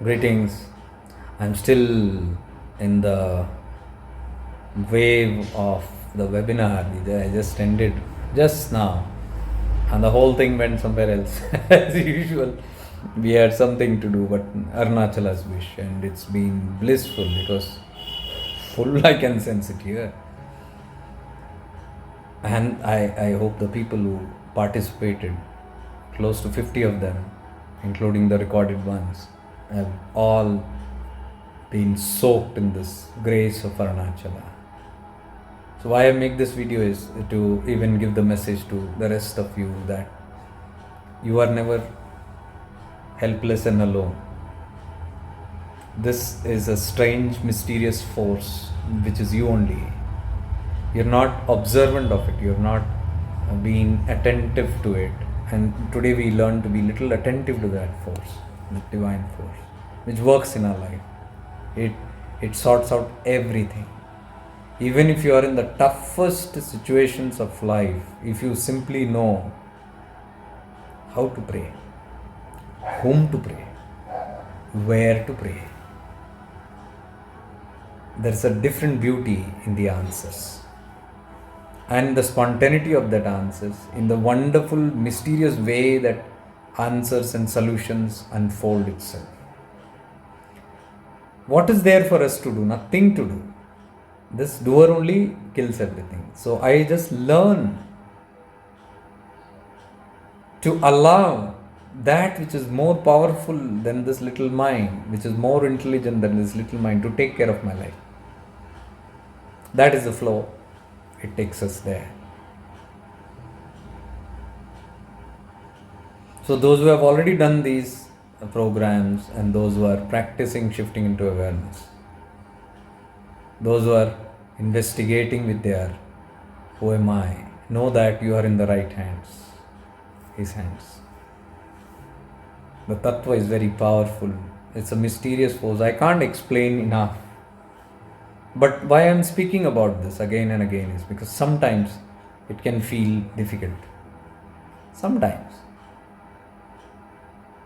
Greetings. I'm still in the wave of the webinar. I just ended just now, and the whole thing went somewhere else. As usual, we had something to do, but Arunachala's wish, and it's been blissful. It was full, I can sense it here. And I hope the people who participated, close to 50 of them, including the recorded ones, have all been soaked in this grace of Arunachala. So why I make this video is to even give the message to the rest of you that you are never helpless and alone. This is a strange, mysterious force which is you only. You're not observant of it, you're not being attentive to it. And today we learn to be little attentive to that force, the divine force, which works in our life. It sorts out everything. Even if you are in the toughest situations of life, if you simply know how to pray, whom to pray, where to pray, there's a different beauty in the answers. And the spontaneity of that answers, in the wonderful, mysterious way that answers and solutions unfold itself. What is there for us to do? Nothing to do. This doer only kills everything. So I just learn to allow that which is more powerful than this little mind, which is more intelligent than this little mind, to take care of my life. That is the flow. It takes us there. So those who have already done these programs and those who are practicing shifting into awareness, those who are investigating with their who am I, know that you are in the right hands, his hands. The tattva is very powerful. It's a mysterious force. I can't explain enough. But why I'm speaking about this again and again is because sometimes it can feel difficult. Sometimes.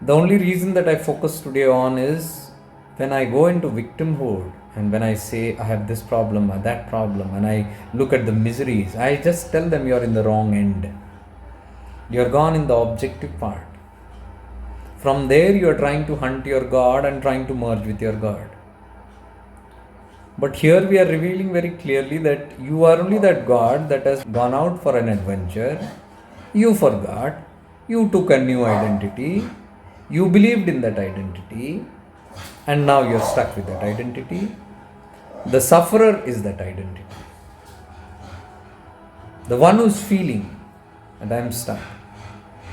The only reason that I focus today on is when I go into victimhood and when I say I have this problem or that problem and I look at the miseries, I just tell them you're in the wrong end. You're gone in the objective part. From there you're trying to hunt your God and trying to merge with your God. But here we are revealing very clearly that you are only that God that has gone out for an adventure. You forgot. You took a new identity. You believed in that identity. And now you're stuck with that identity. The sufferer is that identity. The one who's feeling that I'm stuck.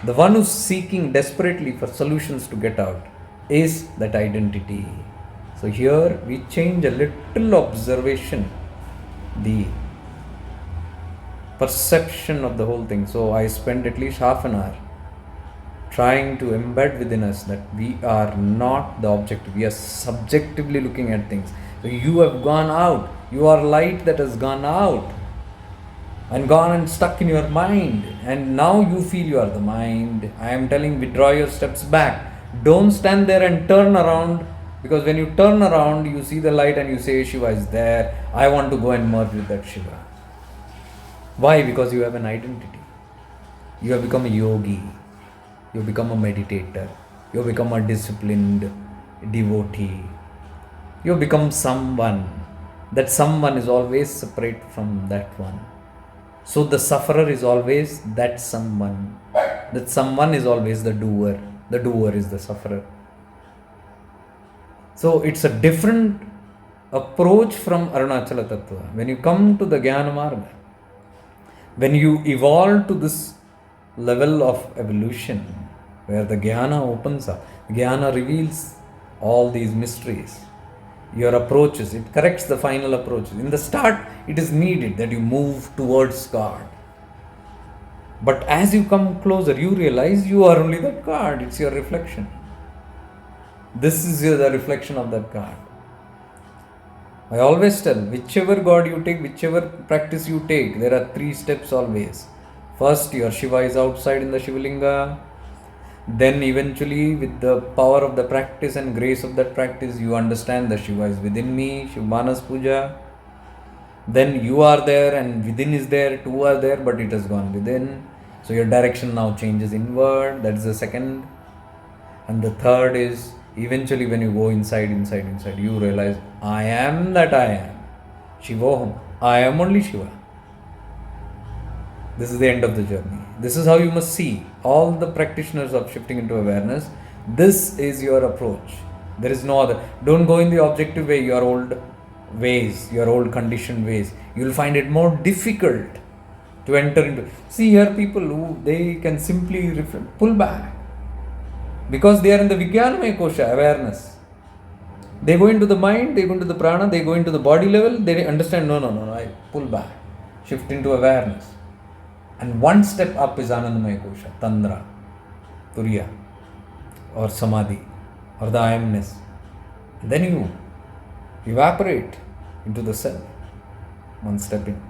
The one who's seeking desperately for solutions to get out is that identity. So here we change a little observation, the perception of the whole thing. So I spend at least half an hour trying to embed within us that we are not the objective. We are subjectively looking at things. So you have gone out. You are light that has gone out and gone and stuck in your mind. And now you feel you are the mind. I am telling, withdraw your steps back. Don't stand there and turn around. Because when you turn around, you see the light and you say, Shiva is there. I want to go and merge with that Shiva. Why? Because you have an identity. You have become a yogi. You have become a meditator. You have become a disciplined devotee. You have become someone. That someone is always separate from that one. So the sufferer is always that someone. That someone is always the doer. The doer is the sufferer. So it's a different approach from Arunachala Tattva. When you come to the Jnana Marga, when you evolve to this level of evolution, where the Jnana opens up, Jnana reveals all these mysteries, your approaches, it corrects the final approaches. In the start, it is needed that you move towards God. But as you come closer, you realize you are only that God, it's your reflection. This is the reflection of that God. I always tell, whichever God you take, whichever practice you take, there are 3 steps always. First, your Shiva is outside in the Shivalinga. Then eventually, with the power of the practice and grace of that practice, you understand that Shiva is within me, Shivmanas Puja. Then you are there and within is there, two are there, but it has gone within. So your direction now changes inward. That is the second. And the third is eventually when you go inside, you realize, I am that I am. Shivoham. I am only Shiva. This is the end of the journey. This is how you must see all the practitioners of shifting into awareness. This is your approach. There is no other. Don't go in the objective way, your old ways, your old conditioned ways. You will find it more difficult to enter into. See, here people who they can simply pull back because they are in the Vijnanamaya Kosha, awareness. They go into the mind, they go into the prana, they go into the body level, they understand, no, I pull back, shift into awareness. And one step up is Anandamaya Kosha, Tandra, Turiya, or Samadhi, or the I amness. And then you evaporate into the self, one step in.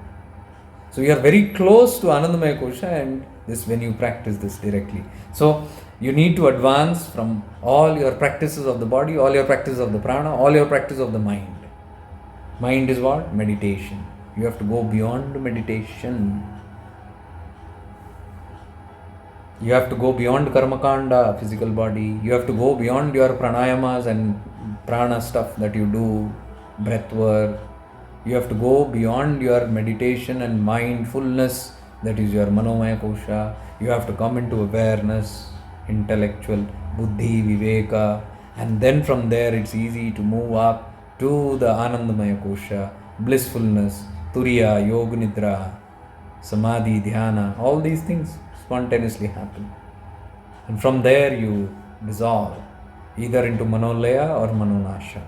So you are very close to Anandamaya Kosha, and this when you practice this directly. So you need to advance from all your practices of the body, all your practices of the prana, all your practice of the mind. Mind is what? Meditation. You have to go beyond meditation. You have to go beyond karmakanda, physical body. You have to go beyond your pranayamas and prana stuff that you do, breath work. You have to go beyond your meditation and mindfulness, that is your manomaya kosha. You have to come into awareness, intellectual, buddhi, viveka, and then from there it's easy to move up to the anandamaya kosha, blissfulness, turiya, yoga nidra, samadhi, dhyana, all these things spontaneously happen. And from there you dissolve either into manolaya or manonasha.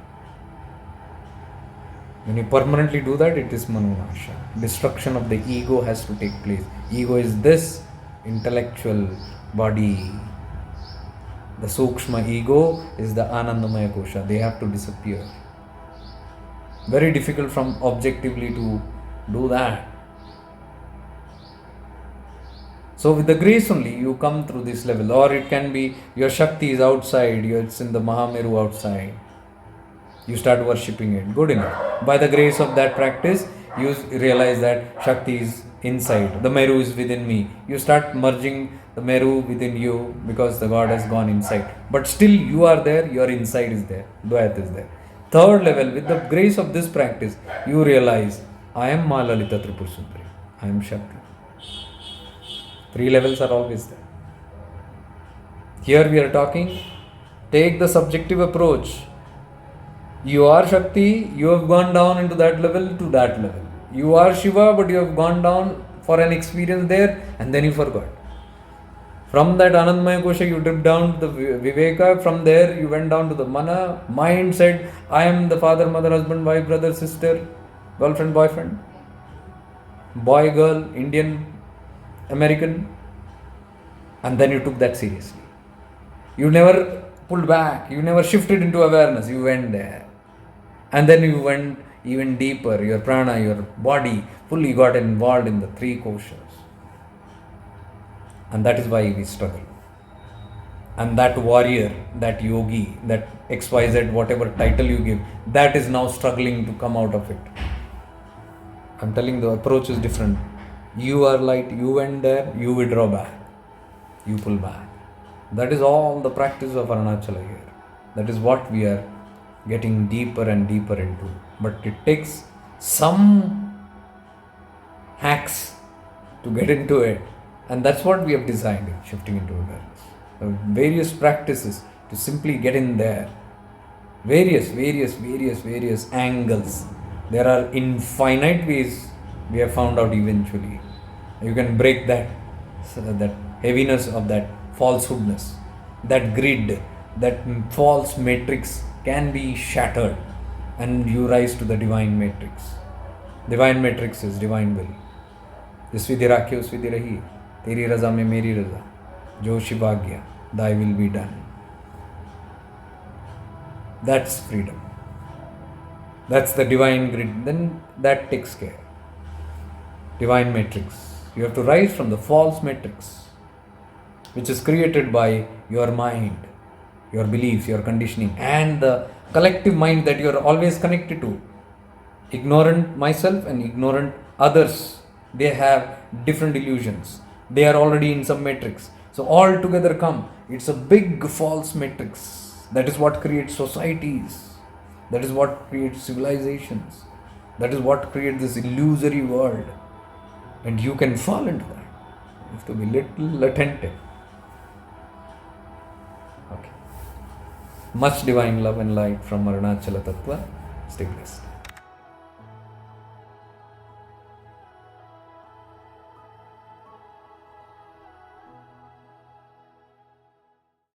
When you permanently do that, it is manonasha. Destruction of the ego has to take place. Ego is this intellectual body. The sukshma ego is the anandamaya kosha. They have to disappear. Very difficult from objectively to do that. So with the grace only, you come through this level. Or it can be your Shakti is outside, it's in the Mahameru outside. You start worshipping it. Good enough. By the grace of that practice, you realize that Shakti is inside. The Meru is within me. You start merging the Meru within you because the God has gone inside. But still you are there, your inside is there. Dvayat is there. Third level, with the grace of this practice, you realize, I am Ma Lalita Tripur Sundari. I am Shakti. 3 levels are always there. Here we are talking, take the subjective approach. You are Shakti, you have gone down into that level to that level. You are Shiva, but you have gone down for an experience there and then you forgot. From that Anandamaya Kosha, you dipped down to the Viveka. From there, you went down to the Mana. Mind said, I am the father, mother, husband, wife, brother, sister, girlfriend, boyfriend, boy, girl, Indian, American. And then you took that seriously. You never pulled back. You never shifted into awareness. You went there. And then you went even deeper. Your prana, your body fully got involved in the 3 koshas. And that is why we struggle. And that warrior, that yogi, that XYZ, whatever title you give, that is now struggling to come out of it. I'm telling the approach is different. You are light, you went there, you withdraw back. You pull back. That is all the practice of Arunachala here. That is what we are getting deeper and deeper into. But it takes some hacks to get into it. And that's what we have designed in shifting into awareness. Various practices to simply get in there. Various angles. There are infinite ways we have found out eventually. You can break that heaviness of that falsehoodness, that grid, that false matrix can be shattered and you rise to the divine matrix. Divine matrix is divine will. जिस विधि राखे उस विधि रही, तेरी रजा में मेरी रजा, जो शिवाज्ञा, thy will be done. That's freedom. That's the divine grid. Then that takes care. Divine matrix. You have to rise from the false matrix. which is created by your mind, your beliefs, your conditioning, and the collective mind that you are always connected to. Ignorant myself and ignorant others, they have different illusions. They are already in some matrix. So all together come. It's a big false matrix. That is what creates societies. That is what creates civilizations. That is what creates this illusory world. And you can fall into that. You have to be little attentive. Okay. Much divine love and light from Arunachala Tattva. Stay blessed.